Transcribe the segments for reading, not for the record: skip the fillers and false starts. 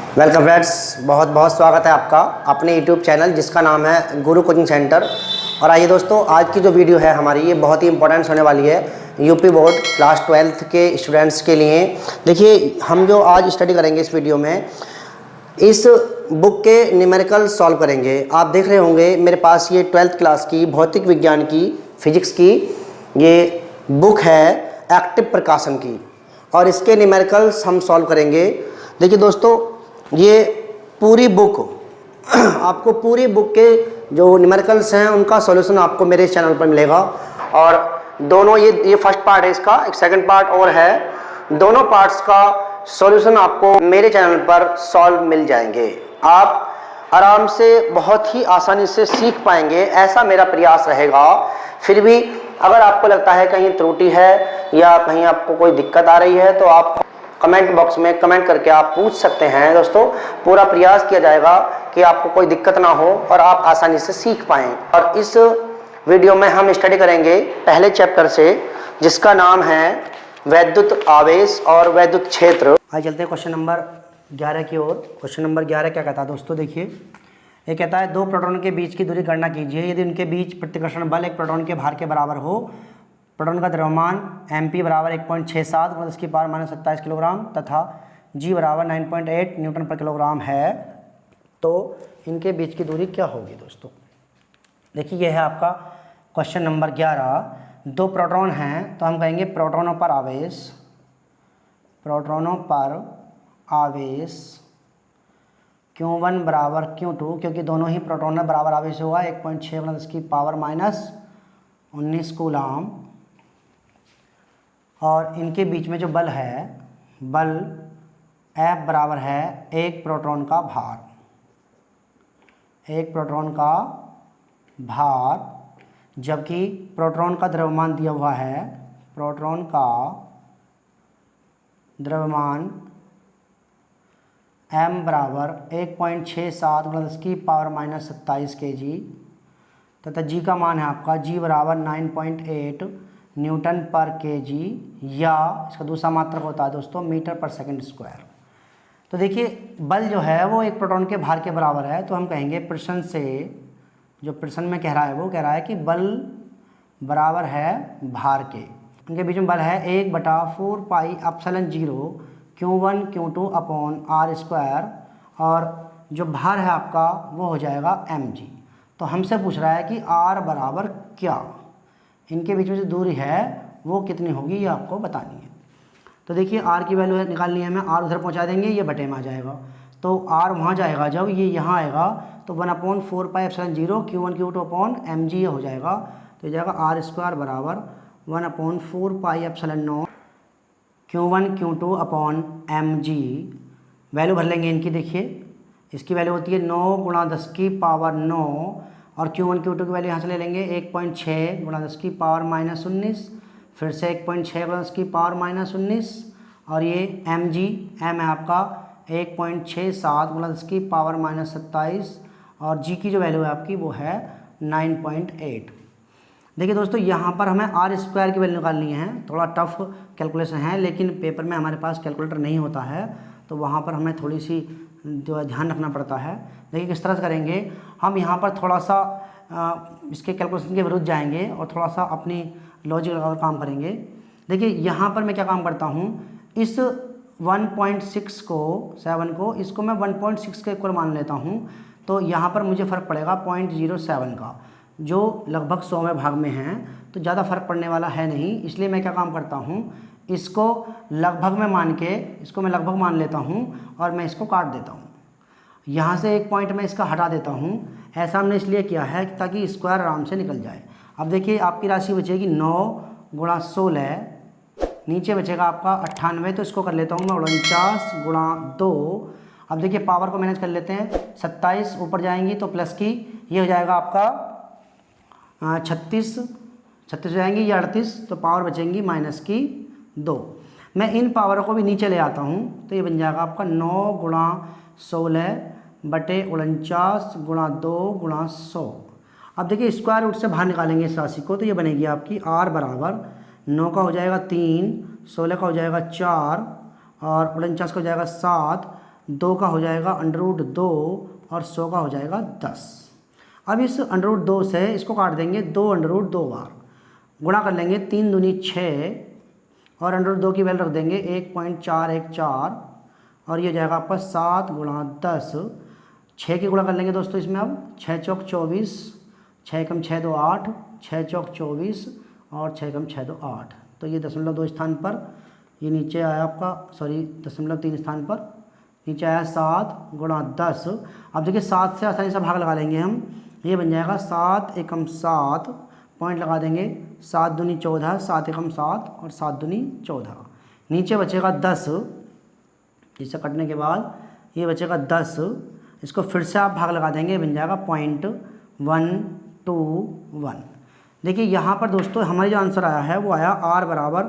Welcome friends, बहुत बहुत स्वागत है आपका अपने यूट्यूब चैनल जिसका नाम है गुरु कोचिंग सेंटर। और आइए दोस्तों, आज की जो वीडियो है हमारी ये बहुत ही इंपॉर्टेंट होने वाली है यूपी बोर्ड क्लास 12th के स्टूडेंट्स के लिए। देखिए, हम जो आज स्टडी करेंगे इस वीडियो में, इस बुक के न्यूमेरिकल सॉल्व करेंगे। आप देख रहे होंगे मेरे पास ये 12th क्लास की भौतिक विज्ञान की, फिजिक्स की ये बुक है एक्टिव प्रकाशन की, और इसके न्यूमेरिकल्स हम सॉल्व करेंगे। देखिए दोस्तों, ये पूरी बुक आपको पूरी बुक के जो न्यूमेरिकल्स हैं उनका सॉल्यूशन आपको मेरे चैनल पर मिलेगा। और दोनों ये फर्स्ट पार्ट है इसका, एक सेकंड पार्ट और है। दोनों पार्ट्स का सॉल्यूशन आपको मेरे चैनल पर सॉल्व मिल जाएंगे। आप आराम से बहुत ही आसानी से सीख पाएंगे, ऐसा मेरा प्रयास रहेगा। फिर भी अगर आपको लगता है कहीं त्रुटि है या कहीं आपको कोई दिक्कत आ रही है तो आप कमेंट बॉक्स में कमेंट करके आप पूछ सकते हैं। दोस्तों, पूरा प्रयास किया जाएगा कि आपको कोई दिक्कत ना हो और आप आसानी से सीख पाएं। और इस वीडियो में हम स्टडी करेंगे पहले चैप्टर से, जिसका नाम है वैद्युत आवेश और वैद्युत क्षेत्र। आइए चलते हैं क्वेश्चन नंबर 11 की ओर। क्वेश्चन नंबर 11 क्या कहता है दोस्तों? देखिए, ये कहता है दो प्रोटॉन के बीच की दूरी गणना कीजिए यदि उनके बीच प्रतिकर्षण बल एक प्रोटॉन के भार के बराबर हो। प्रोटॉन का द्रव्यमान mp बराबर 1.67 × 10⁻27 किलोग्राम तथा g बराबर 9.8 न्यूटन पर किलोग्राम है, तो इनके बीच की दूरी क्या होगी दोस्तों? देखिए, यह है आपका क्वेश्चन नंबर 11। दो प्रोटॉन हैं तो हम कहेंगे प्रोटॉनों पर आवेश, प्रोटॉनों पर आवेश Q1 बराबर Q2, क्योंकि दोनों ही प्रोटॉन बराबर आवेश हुआ 1.6 × 10⁻19 कूलाम। और इनके बीच में जो बल है, बल F बराबर है एक प्रोटॉन का भार, एक प्रोटॉन का भार, जबकि प्रोटॉन का द्रव्यमान दिया हुआ है, प्रोटॉन का द्रव्यमान m बराबर 1.67 × 10⁻27 kg तथा g का मान है आपका g बराबर 9.8 न्यूटन पर केजी, या इसका दूसरा मात्रक होता है दोस्तों मीटर पर सेकंड स्क्वायर। तो देखिए, बल जो है वो एक प्रोटॉन के भार के बराबर है, तो हम कहेंगे प्रश्न से, जो प्रश्न में कह रहा है वो कह रहा है कि बल बराबर है भार के। उनके बीच में बल है 1/4πε0 Q1 Q2 अपॉन r², और जो भार है आपका वो हो जाएगा mg। तो हमसे पूछ रहा है कि r बराबर क्या, इनके बीच में जो दूरी है वो कितनी होगी, ये आपको बतानी है। तो देखिए, r की वैल्यू निकालनी है हमें। r उधर पहुंचा देंगे, ये बटे में आ जाएगा, तो r वहाँ जाएगा, जब ये यहाँ आएगा तो 1/4πε0 Q1 Q2 अपॉन mg हो जाएगा। तो ये जाएगा r² बराबर 1/4πε0 Q1 Q2 upon mg। Value भर लेंगे इनकी। देखिए, इसकी वैल्यू होती है 9 × 10⁻9, और Q1 Q2 की वैल्यू यहाँ से ले लेंगे 1.6 × 10⁻19, फिर से 1.6 × 10⁻19, और ये mg, m है आपका 1.67 × 10⁻27, और g की जो वैल्यू है आपकी वो है 9.8। देखिए दोस्तों, यहाँ पर हमें r² की वैल्यू निकालनी है। थोड़ा टफ कैलकुलेशन है, लेकिन पेपर में हमारे पास कैलकुलेटर नहीं होता है, तो वहाँ पर हमें थोड़ी सी जो ध्यान रखना पड़ता है। देखिए किस तरह से करेंगे हम, यहाँ पर थोड़ा सा इसके कैलकुलेशन के विरुद्ध जाएंगे और थोड़ा सा अपनी लॉजिक लगाकर काम करेंगे। देखिए, यहाँ पर मैं क्या काम करता हूँ, इस 1.6 को 7 को, इसको मैं 1.6 के इक्वल मान लेता हूँ, तो यहाँ पर मुझे फ़र्क पड़ेगा 0.07 का, जो लगभग 100वें भाग में है, तो ज़्यादा फर्क पड़ने वाला है नहीं। इसलिए मैं क्या काम करता हूँ, इसको लगभग में मान के, इसको मैं लगभग मान लेता हूँ और मैं इसको काट देता हूँ। यहाँ से एक पॉइंट मैं इसका हटा देता हूँ। ऐसा हमने इसलिए किया है ताकि स्क्वायर आराम से निकल जाए। अब देखिए, आपकी राशि बचेगी 9 × 16, नीचे बचेगा आपका 98, तो इसको कर लेता हूँ मैं 49 × 2। अब देखिए, पावर को मैनेज कर लेते हैं, 27 ऊपर जाएंगी तो प्लस की, ये हो जाएगा आपका 36 हो जाएंगी, ये 38, तो पावर बचेंगी -2। मैं इन पावर को भी नीचे ले आता हूँ, तो ये बन जाएगा आपका 9 × 16 बटे 49 × 2 × 100। अब देखिए, स्क्वायर रूट से बाहर निकालेंगे इस राशि को, तो ये बनेगी आपकी r बराबर 9 का हो जाएगा 3, 16 का हो जाएगा 4, और 49 का हो जाएगा 7, 2 का हो जाएगा √2 और 100 का हो जाएगा 10। अब इस √2 से इसको काट देंगे 2 √2 बार, गुणा कर लेंगे 3 दूनी 6 और √2 की वैल्यू रख देंगे 1.414 और ये हो जाएगा आपका 7 × 10। 6 की गुणा कर लेंगे दोस्तों इसमें, अब 6 चौक 24, 6 कम 6 2 8, 6 चौक 24 और 6 कम 6 2 8। तो ये 0.2 स्थान पर, ये नीचे आया आपका 0.3 स्थान पर नीचे आया 7 × 10। अब देखिए 7 से आसानी से भाग लगा लेंगे हम, ये बन जाएगा 7 एकम 7, पॉइंट लगा देंगे 7 दूनी 14, 7 एकम 7 और 7 दूनी 14। नीचे बचेगा 10, इसे कटने के बाद ये बचेगा 10, इसको फिर से आप भाग लगा देंगे, बन जाएगा 0.121। देखिए यहाँ पर दोस्तों हमारी जो आंसर आया है वो आया r बराबर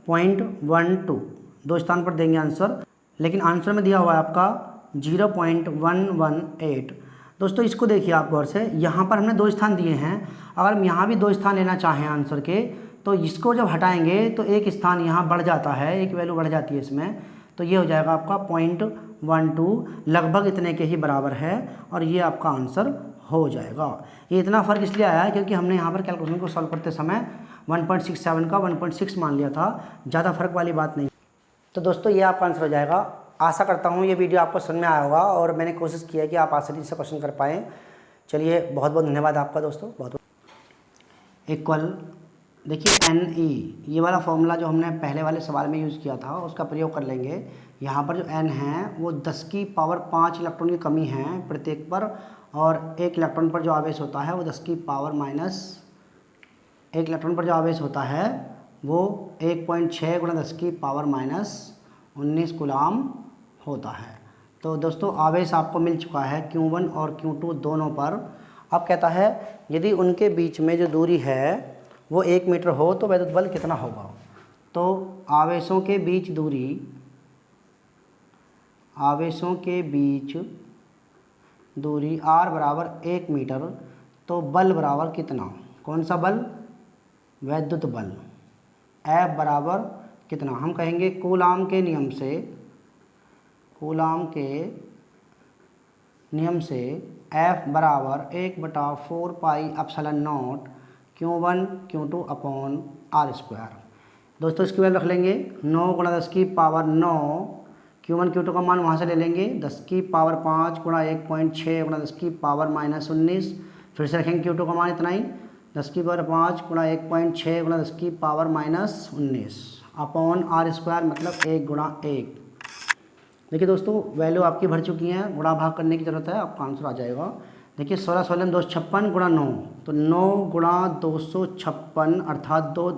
0.12, 2 स्थान पर देंगे आंसर, लेकिन आंसर में दिया हुआ है आपका 0.118। दोस्तों इसको देखिए आप गौर से, यहाँ पर हमने 2 स्थान दिए हैं, अगर हम यहाँ भी 2 स्थान लेना चाहें आंसर के तो इसको जब हटाएंगे तो एक स्थान यहाँ बढ़ जाता है, एक वैल्यू बढ़ जाती है इसमें, तो ये हो जाएगा आपका 0.12, लगभग इतने के ही बराबर है और ये आपका आंसर हो जाएगा। ये इतना फ़र्क इसलिए आया है क्योंकि हमने यहाँ पर कैलकुलेशन को सॉल्व करते समय 1.67 का 1.6 मान लिया था, ज़्यादा फर्क वाली बात नहीं। तो दोस्तों ये आपका आंसर हो जाएगा। आशा करता हूँ ये वीडियो आपको समझ में आया होगा और मैंने कोशिश की है कि आप आसानी से क्वेश्चन कर पाएँ। चलिए बहुत बहुत धन्यवाद आपका दोस्तों, बहुत इक्वल। देखिए NE ये वाला फॉर्मूला जो हमने पहले वाले सवाल में यूज़ किया था उसका प्रयोग कर लेंगे। यहाँ पर जो n है वो 10 की पावर 5 इलेक्ट्रॉन की कमी है प्रत्येक पर, और 1 इलेक्ट्रॉन पर जो आवेश होता है वो 10 की पावर माइनस 1 इलेक्ट्रॉन पर जो आवेश होता है वो 1.6 × 10 की पावर माइनस 19 कूलाम होता है। तो दोस्तों आवेश आपको मिल चुका है Q1 और Q2 दोनों पर। अब कहता है यदि उनके बीच में जो दूरी है वो 1 मीटर हो तो वैद्युत बल कितना होगा। तो आवेशों के बीच दूरी r बराबर 1 मीटर, तो बल बराबर कितना, कौन सा बल, वैद्युत बल। F बराबर कितना, हम कहेंगे कूलाम के नियम से F बराबर 1/4 pi epsilon naught Q1 Q2 upon r²। दोस्तों इसकी वैल्यू रख लेंगे 9 × 10 की पावर 9, Q1 Q2 का मान वहाँ से ले लेंगे 10 की पावर 5 × 1.6 × 10 की पावर माइनस 19, फिर से रखेंगे Q2 का मान इतना ही 10 की पावर 5 × 1.6 × 10 की पावर माइनस 19 अपॉन r² मतलब 1 × 1। देखिए दोस्तों वैल्यू आपकी भर चुकी हैं, गुणा भाग करने की ज़रूरत है, आपका आंसर आ जाएगा। देखिए 16 16 256 × 9, तो 9 × 256 अर्थात 2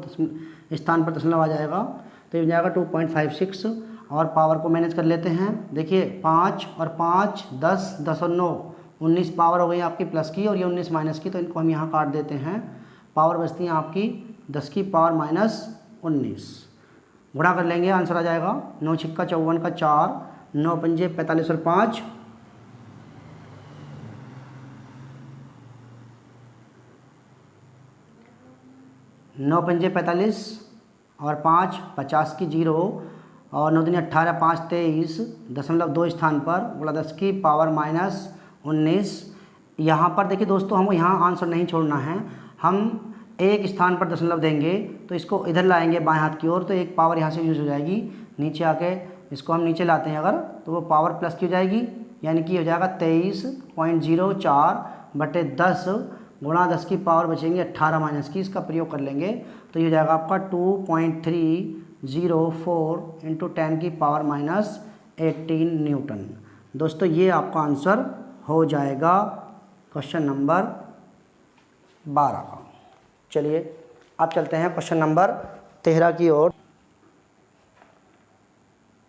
स्थान पर दशमलव आ जाएगा, तो ये जाएगा 2.56। और पावर को मैनेज कर लेते हैं। देखिए 5 और 5 10, 10 और 9 19 पावर हो गई आपकी प्लस की और ये 19 माइनस की, तो इनको हम यहाँ काट देते हैं। पावर बचती है आपकी 10 की पावर माइनस 19, गुणा कर लेंगे आंसर आ जाएगा 9 छिक्का 54 का 4, 9 पंजे 45 और 5 9 पंजे 45 और 5 50 की 0 और 9 दूनी 18 5 23 0.2 स्थान पर गुणा 10 की पावर माइनस 19। यहाँ पर देखिए दोस्तों हमको यहाँ आंसर नहीं छोड़ना है, हम एक स्थान पर दशमलव देंगे तो इसको इधर लाएंगे बाएं हाथ की ओर, तो एक पावर यहाँ से यूज हो जाएगी, नीचे आके इसको हम नीचे लाते हैं अगर तो वो पावर प्लस की हो जाएगी, यानी कि हो जाएगा 23.04/10 गुणा 10 की पावर बचेंगे 18 माइनस की, इसका प्रयोग कर लेंगे तो ये हो जाएगा आपका 2.304 × 10 की पावर माइनस 18 न्यूटन। दोस्तों ये आपका आंसर हो जाएगा क्वेश्चन नंबर 12 का। चलिए अब चलते हैं क्वेश्चन नंबर 13 की ओर।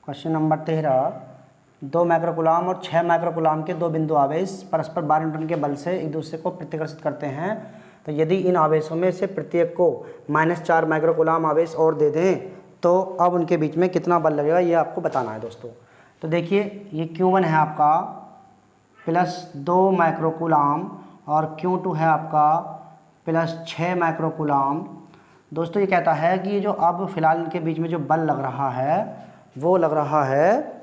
क्वेश्चन नंबर 13, 2 माइक्रोकूलाम और 6 माइक्रोकूलाम के 2 बिंदु आवेश परस्पर 12 न्यूटन के बल से एक दूसरे को प्रतिकर्षित करते हैं, तो यदि इन आवेशों में से प्रत्येक को -4 माइक्रोकूलाम आवेश और दे दें तो अब उनके बीच में कितना बल लगेगा ये आपको बताना है दोस्तों। तो देखिए ये Q1 है आपका +2 माइक्रोकूलाम और Q2 है आपका +6 माइक्रोकूलाम। दोस्तों ये कहता है कि जो अब फिलहाल इनके बीच में जो बल लग रहा है वो लग रहा है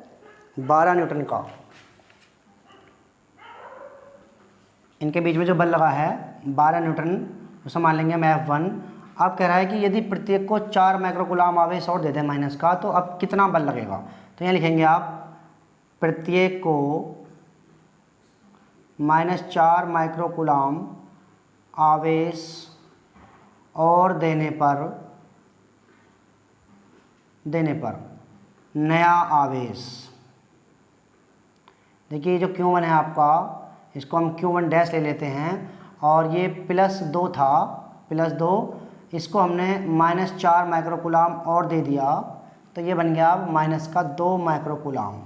12 न्यूटन का। इनके बीच में जो बल लगा है 12 न्यूटन, उसे मान लेंगे हम F1। अब कह रहा है कि यदि प्रत्येक को 4 माइक्रोकूलाम आवेश और दे दें माइनस का, तो अब कितना बल लगेगा। तो यहाँ लिखेंगे आप प्रत्येक को -4 माइक्रोकूलाम आवेश और देने पर नया आवेश। देखिए जो Q1 है आपका, इसको हम Q1 डैश ले लेते हैं, और ये +2 था, +2, इसको हमने -4 माइक्रोकूलाम और दे दिया, तो ये बन गया -2 माइक्रोकूलाम।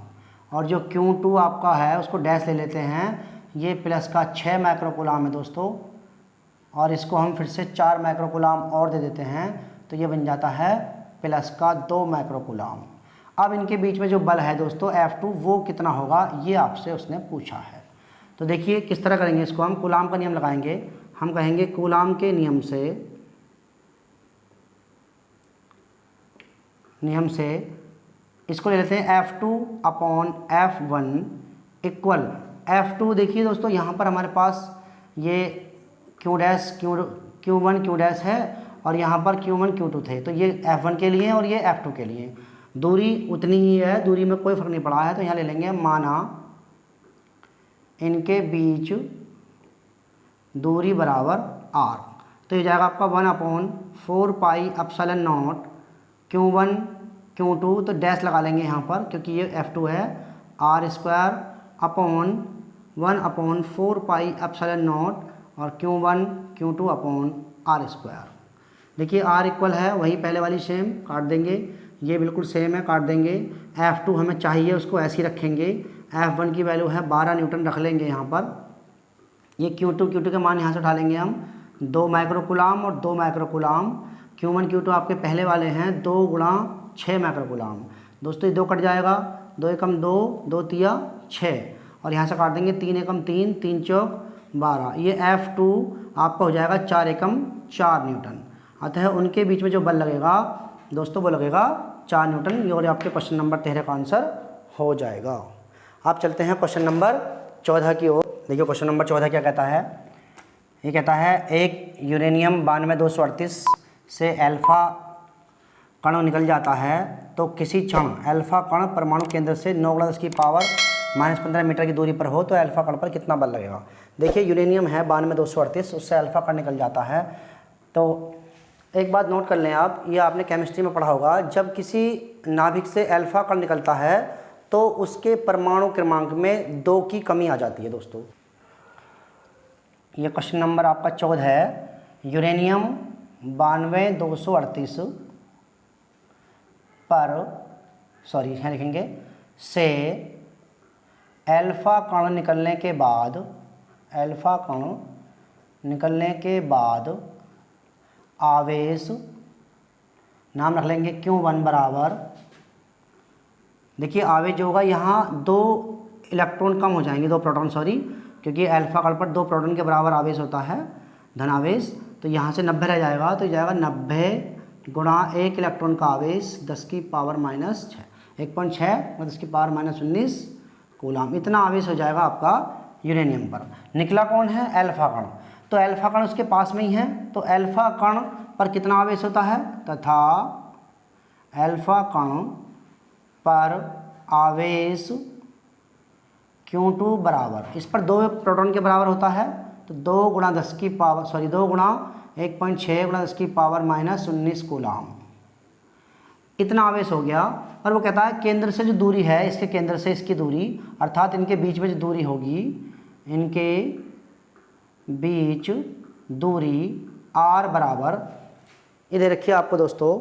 और जो Q2 आपका है उसको डैश ले लेते हैं, ये +6 माइक्रोकूलाम है दोस्तों, और इसको हम फिर से 4 माइक्रोकूलाम और दे देते हैं, तो ये बन जाता है +2 माइक्रोकूलाम। अब इनके बीच में जो बल है दोस्तों F2, वो कितना होगा, ये आपसे उसने पूछा है। तो देखिए किस तरह करेंगे इसको, हम कूलाम का नियम लगाएंगे। हम कहेंगे कूलाम के नियम से इसको ले लेते हैं F2/F1 इक्वल F2। देखिए दोस्तों यहाँ पर हमारे पास ये Q1 Q डैश है, और यहाँ पर Q1 Q2 थे, तो ये F1 के लिए और ये F2 के लिए। दूरी उतनी ही है, दूरी में कोई फ़र्क नहीं पड़ा है, तो यहाँ ले लेंगे माना इनके बीच दूरी बराबर r। तो ये जाएगा आपका 1/4πε0 Q1 Q2, तो डैश लगा लेंगे यहाँ पर क्योंकि ये F2 है, r²/1/4πε0 और Q1 Q2/r²। देखिए r इक्वल है वही पहले वाली सेम, काट देंगे, ये बिल्कुल सेम है, काट देंगे। F2 हमें चाहिए, उसको ऐसे ही रखेंगे। F1 की वैल्यू है 12 न्यूटन, रख लेंगे यहाँ पर। ये Q2 के मान यहाँ से उठा लेंगे हम, 2 माइक्रोकूलाम और 2 माइक्रोकूलाम। Q1 Q2 आपके पहले वाले हैं 2 × 6 माइक्रोकूलाम। दोस्तों ये 2 कट जाएगा, 2 एकम 2, 2 तिया 6, और यहाँ से काट देंगे 3 एकम 3, 3 चौक 12। ये F2 आपका हो जाएगा 4 एकम 4 न्यूटन। अतः उनके बीच में जो बल लगेगा दोस्तों वो लगेगा 4 न्यूटन। ये और आपके क्वेश्चन नंबर 13 का आंसर हो जाएगा। आप चलते हैं क्वेश्चन नंबर 14 की ओर। देखिए क्वेश्चन नंबर 14 क्या कहता है। ये कहता है एक यूरेनियम 9238 से अल्फा कण निकल जाता है, तो किसी क्षण अल्फा कण परमाणु केंद्र से 9 × 10⁻⁻15 मीटर की दूरी पर हो, तो अल्फा कण पर कितना बल लगेगा। देखिए यूरेनियम है 9238, उससे अल्फा कण निकल जाता है। तो एक बात नोट कर लें आप, ये आपने केमिस्ट्री में पढ़ा होगा, जब किसी नाभिक से अल्फा कण निकलता है तो उसके परमाणु क्रमांक में 2 की कमी आ जाती है दोस्तों। ये क्वेश्चन नंबर आपका 14 है। यूरेनियम 9238 पर यहाँ लिखेंगे से अल्फा कण निकलने के बाद आवेश, नाम रख लेंगे Q1 बराबर। देखिए आवेश जो होगा यहाँ 2 इलेक्ट्रॉन कम हो जाएंगे, 2 प्रोटॉन क्योंकि अल्फा कण पर 2 प्रोटॉन के बराबर आवेश होता है, धनावेश। तो यहाँ से 90 रह जाएगा, तो जाएगा 90 × 1 इलेक्ट्रॉन का आवेश 10⁻⁻6, 1.6 × 10⁻⁻19 कूलाम। इतना आवेश हो जाएगा आपका यूरेनियम पर। निकला कौन है, अल्फा कण, तो अल्फा कण उसके पास में ही है, तो अल्फा कण पर कितना आवेश होता है, तथा अल्फा कण पर आवेश Q2 बराबर, इस पर 2 प्रोटॉन के बराबर होता है, तो 2 × 1.6 × 10⁻⁻19 कूलाम। इतना आवेश हो गया। और वो कहता है केंद्र से जो दूरी है, इसके केंद्र से इसकी दूरी, अर्थात इनके बीच में जो दूरी होगी, इनके बीच दूरी r बराबर, इधर रखिए आपको दोस्तों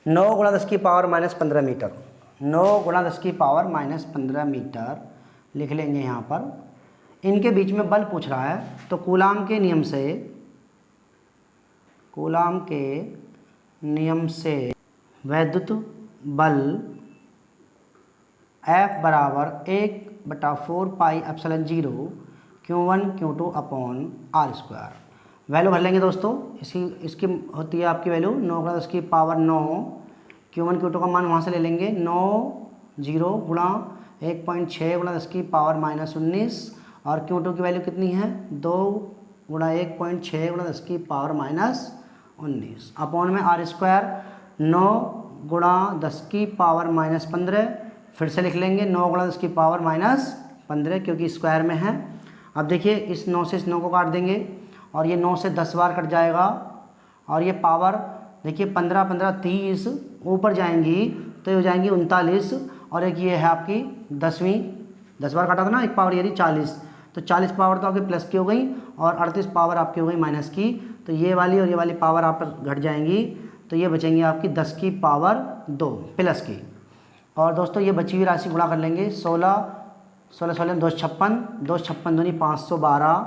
9 × 10⁻⁻15 मीटर, 9 × 10⁻⁻15 मीटर लिख लेंगे यहाँ पर। इनके बीच में बल पूछ रहा है, तो कूलाम के नियम से वैद्युत बल F बराबर 1/4πε0 Q1 Q2/r²। वैल्यू भर लेंगे दोस्तों। इसकी होती है आपकी वैल्यू 9 × 10⁻⁹। Q1 Q2 का मान वहाँ से ले लेंगे, 9 0 × 1.6 गुणा 10 की पावर -19 और Q2 की वैल्यू कितनी है 2 गुणा 1.6 गुणा 10 की पावर -19 अपॉन में R स्क्वायर 9 गुणा 10 की पावर -15 फिर से लिख लेंगे 9 गुणा 10 की पावर -15 क्योंकि स्क्वायर में है। अब देखिए इस 9 से इस 9 को काट देंगे और ये 9 से 10 बार कट जाएगा और ये पावर देखिए 15 15 30 ऊपर जाएंगी तो ये हो जाएंगी 39 और एक ये है आपकी 10वीं 10 बार काटा था ना एक पावर ये रही 40 तो 40 पावर तो आपकी प्लस की हो गई और 38 पावर आपकी हो गई माइनस की। तो ये वाली और ये वाली पावर आप घट जाएंगी तो ये बचेंगी आपकी 10 की पावर 2 प्लस की। और दोस्तों ये बची हुई राशि गुणा कर लेंगे 16 16 16 256 256 दूनी 512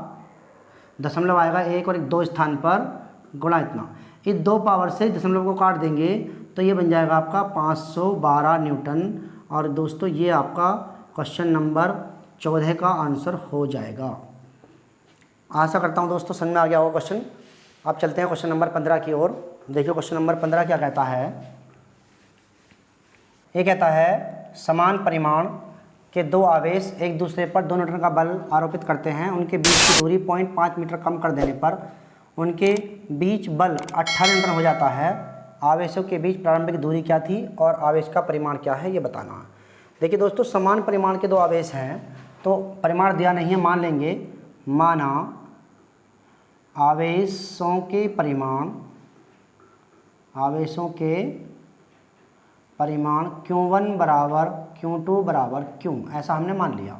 दशमलव आएगा एक और एक 2 स्थान पर गुणा इतना इस 2 पावर से दशमलव को काट देंगे तो ये बन जाएगा आपका 512 न्यूटन। और दोस्तों ये आपका क्वेश्चन नंबर 14 का आंसर हो जाएगा। आशा करता हूँ दोस्तों समझ में आ गया होगा क्वेश्चन। अब चलते हैं क्वेश्चन नंबर 15 की ओर। देखिए क्वेश्चन नंबर 15 क्या कहता है। ये कहता है समान परिमाण के दो आवेश एक दूसरे पर 2 न्यूटन का बल आरोपित करते हैं। उनके बीच की दूरी 0.5 मीटर कम कर देने पर उनके बीच बल 18 न्यूटन हो जाता है। आवेशों के बीच प्रारंभिक दूरी क्या थी और आवेश का परिमाण क्या है ये बताना है। देखिए दोस्तों समान परिमाण के दो आवेश हैं तो परिमाण दिया नहीं है मान लेंगे। माना आवेशों के परिमाण Q1 बराबर Q2 बराबर Q ऐसा हमने मान लिया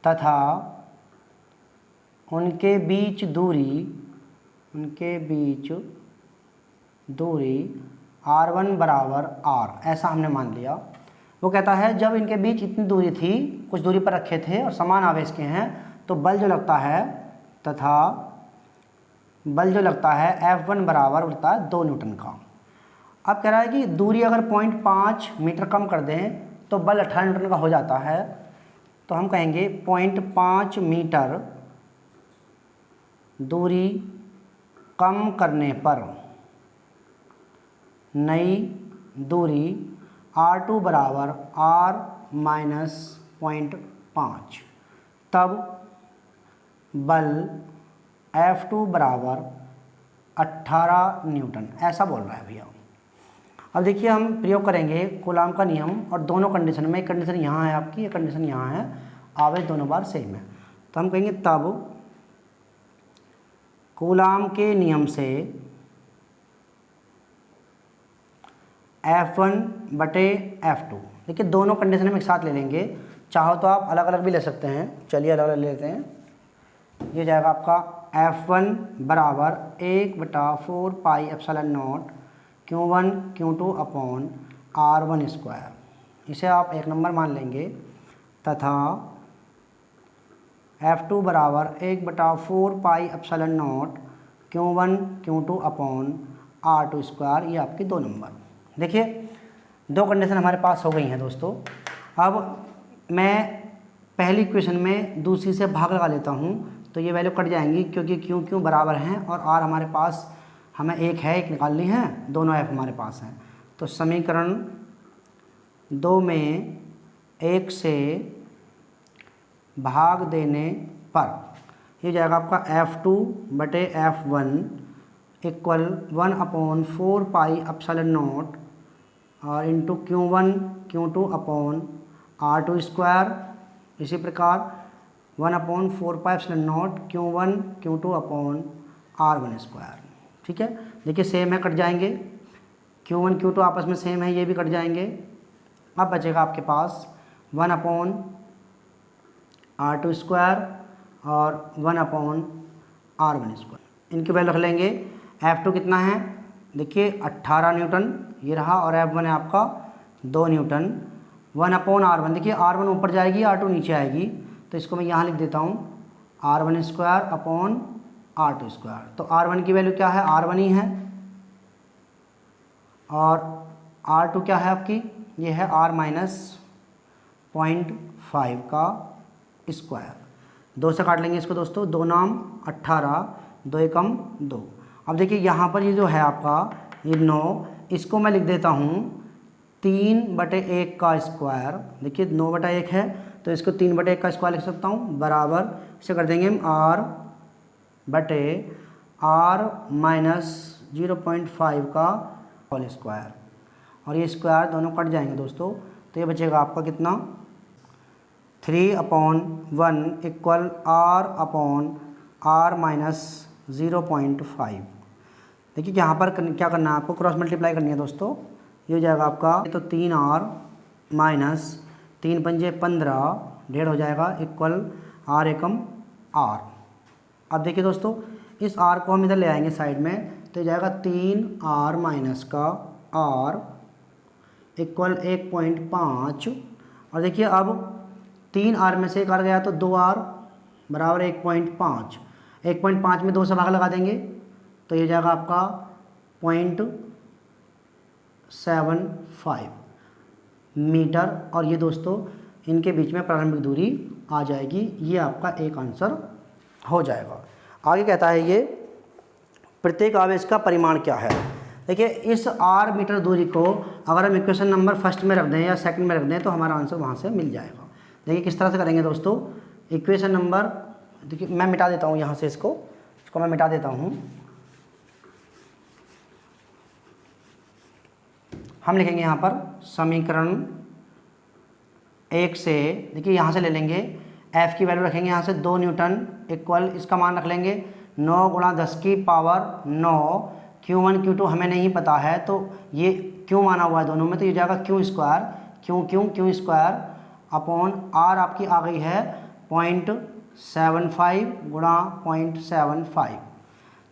तथा उनके बीच दूरी R1 बराबर R ऐसा हमने मान लिया। वो कहता है जब इनके बीच इतनी दूरी थी कुछ दूरी पर रखे थे और समान आवेश के हैं तो बल जो लगता है F1 बराबर होता है 2 न्यूटन का। अब कह रहा है कि दूरी अगर 0.5 मीटर कम कर दें तो बल 18 न्यूटन का हो जाता है। तो हम कहेंगे 0.5 मीटर दूरी कम करने पर नई दूरी R2 बराबर R माइनस 0.5 तब बल F2 बराबर 18 न्यूटन ऐसा बोल रहा है भैया। अब देखिए हम प्रयोग करेंगे कूलाम का नियम और दोनों कंडीशन में एक कंडीशन यहाँ है आपकी एक कंडीशन यहाँ है आवेश दोनों बार सेम है। तो हम कहेंगे तब कूलाम के नियम से F1 बटे F2 देखिए दोनों कंडीशन हम एक साथ ले लेंगे। चाहो तो आप अलग अलग भी ले सकते हैं। चलिए अलग अलग ले लेते हैं। ये जाएगा आपका F1 बराबर 1/4 pi epsilon naught Q1 Q2 upon R1 square इसे आप एक नंबर मान लेंगे तथा F2 बराबर 1/4 pi epsilon naught Q1 Q2 upon R2 square ये आपके 2 नंबर। देखिए दो कंडीशन हमारे पास हो गई हैं दोस्तों। अब मैं पहली इक्वेशन में दूसरी से भाग लगा लेता हूँ तो ये वैल्यू कट जाएंगी क्योंकि Q बराबर हैं और R हमारे पास हमें एक निकालनी है दोनों F हमारे पास हैं। तो समीकरण 2 में 1 से भाग देने पर ये जाएगा आपका F2 बटे F1 equal 1/4 pi epsilon naught और into Q1 Q2 upon R2 square. इसी प्रकार 1/4 pi epsilon naught Q1 Q2 upon R1 square. ठीक है देखिए सेम है कट जाएंगे Q1 Q2 आपस में सेम है ये भी कट जाएंगे। अब बचेगा आपके पास 1/R2 स्क्वायर और 1/R1 स्क्वायर। इनकी वैल्यू रख लेंगे। F2 कितना है देखिए 18 न्यूटन ये रहा और F1 है आपका 2 न्यूटन। 1/R1 देखिए R1 ऊपर जाएगी R2 नीचे आएगी तो इसको मैं यहाँ लिख देता हूँ R1 square upon R2 square. तो R1 की वैल्यू क्या है R1 ही है और R2 क्या है आपकी ये है R माइनस 0.5 का स्क्वायर। 2 से काट लेंगे इसको दोस्तों 2 नाम 18 2 एकम 2। अब देखिए यहाँ पर ये जो है आपका ये 9 इसको मैं लिख देता हूँ 3/1 का स्क्वायर, देखिए 9/1 है तो इसको 3/1 का स्क्वायर लिख सकता हूँ, बराबर इसे कर देंगे हम r/(r-0.5) का होल स्क्वायर, और ये स्क्वायर दोनों कट जाएंगे दोस्तों, तो ये बचेगा आपका कितना 3/1 इक्वल r/(r-0.5). देखिए यहाँ पर क्या करना है आपको, क्रॉस मल्टीप्लाई करनी है दोस्तों। ये हो जाएगा आपका तो 3r माइनस 3×5 = 15 डेढ़ हो जाएगा इक्वल r/r। अब देखिए दोस्तों इस r को हम इधर ले आएंगे साइड में, तो हो जाएगा 3r माइनस का r इक्वल 1.5। और देखिए अब 3r में से एक r गया तो 2r बराबर 1.5। 1.5 में 2 से भाग लगा देंगे तो ये जाएगा आपका 0.75 मीटर, और ये दोस्तों इनके बीच में प्रारंभिक दूरी आ जाएगी। ये आपका एक आंसर हो जाएगा। आगे कहता है ये प्रत्येक आवेश का परिमाण क्या है। देखिए इस r मीटर दूरी को अगर हम इक्वेशन नंबर फर्स्ट में रख दें या सेकंड में रख दें तो हमारा आंसर वहाँ से मिल जाएगा। देखिए किस तरह से करेंगे दोस्तों, इक्वेशन नंबर, देखिए मैं मिटा देता हूँ यहाँ से, इसको मैं मिटा देता हूँ। हम लिखेंगे यहाँ पर समीकरण 1 से, देखिए यहाँ से ले लेंगे F की वैल्यू रखेंगे यहाँ से 2 न्यूटन इक्वल, इसका मान रख लेंगे 9 × 10⁹ Q1 Q2 हमें नहीं पता है तो ये क्यों माना हुआ है दोनों में, तो ये जाएगा क्यू स्क्वायर अपॉन r आपकी आ गई है 0.75 × 0.75।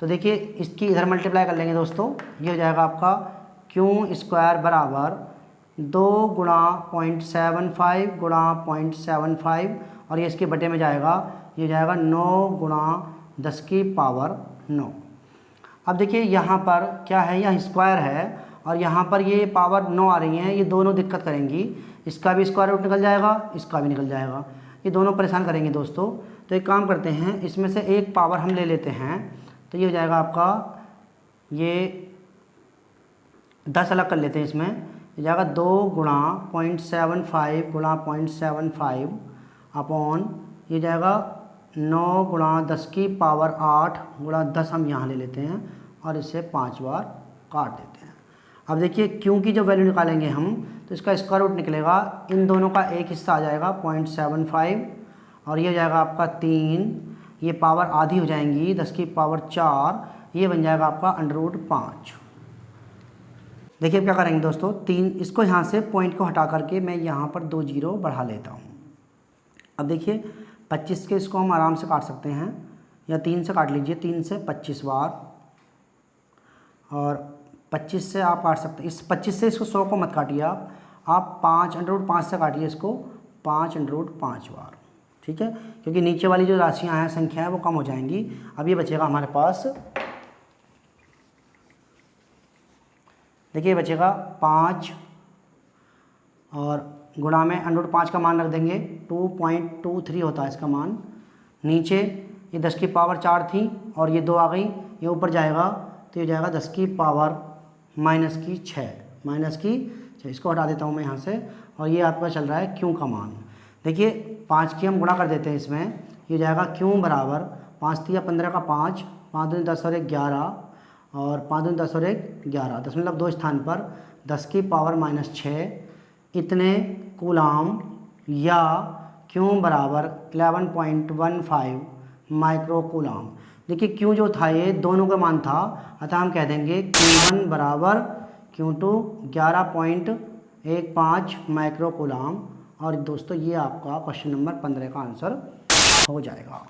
तो देखिए इसकी इधर मल्टीप्लाई कर लेंगे दोस्तों, ये हो जाएगा आपका क्यू स्क्वायर बराबर 2 × 0.75 × 0.75, और ये इसके बटे में जाएगा, ये जाएगा 9 × 10⁹ अब देखिए यहाँ पर क्या है, यहाँ स्क्वायर है और यहाँ पर ये पावर 9 आ रही हैं, ये दोनों दिक्कत करेंगी। इसका भी स्क्वायर रूट निकल जाएगा, इसका भी निकल जाएगा, ये दोनों परेशान करेंगे दोस्तों। तो एक काम करते हैं, इसमें से एक पावर हम ले लेते हैं, तो ये हो जाएगा आपका, ये 10 अलग कर लेते हैं, इसमें ये जाएगा 2 × 0.75 × 0.75 अपॉन, ये जाएगा 9 × 10⁸ × 10 हम यहाँ ले लेते हैं और इसे 5 बार काट देते हैं। अब देखिए क्यों की जो वैल्यू निकालेंगे हम, तो इसका स्क्वायर रूट निकलेगा, इन दोनों का एक हिस्सा आ जाएगा 0.75 और ये हो जाएगा आपका 3, ये पावर आधी हो जाएंगी 10⁴, ये बन जाएगा आपका √5। देखिए अब क्या करेंगे दोस्तों, 3 इसको यहाँ से पॉइंट को हटा करके मैं यहाँ पर 2 जीरो बढ़ा लेता हूँ। अब देखिए 25 के इसको हम आराम से काट सकते हैं, या 3 से काट लीजिए, 3 से 25 बार, और 25 से आप काट सकते हैं, इस 25 से इसको 100 को मत काटिए आप 5 से काटिए इसको 5 बार, ठीक है, क्योंकि नीचे वाली जो राशियाँ हैं, संख्या है, वो कम हो जाएंगी। अब ये बचेगा हमारे पास, देखिए बचेगा 5 और गुणा में √5 का मान रख देंगे, 2.23 होता है इसका मान। नीचे ये 10⁴ थी और ये 2 आ गई, ये ऊपर जाएगा तो ये जाएगा 10⁻⁻6, इसको हटा देता हूँ मैं यहाँ से, और ये आपका चल रहा है क्यों का मान। देखिए 5 की हम गुणा कर देते हैं इसमें, ये जाएगा क्यों बराबर 5 × 15 का 5, 5 दूनी 10 और 1 11, और 5 दूनी 10 और 1 11, 0.2 स्थान पर 10⁻⁻6 इतने कूलाम, या क्यों बराबर 11.15 माइक्रो कूलाम। देखिए क्यों जो था ये दोनों का मान था, अतः हम कह देंगे Q1 बराबर Q2 11.15 माइक्रो कूलाम। और दोस्तों ये आपका क्वेश्चन नंबर 15 का आंसर हो जाएगा।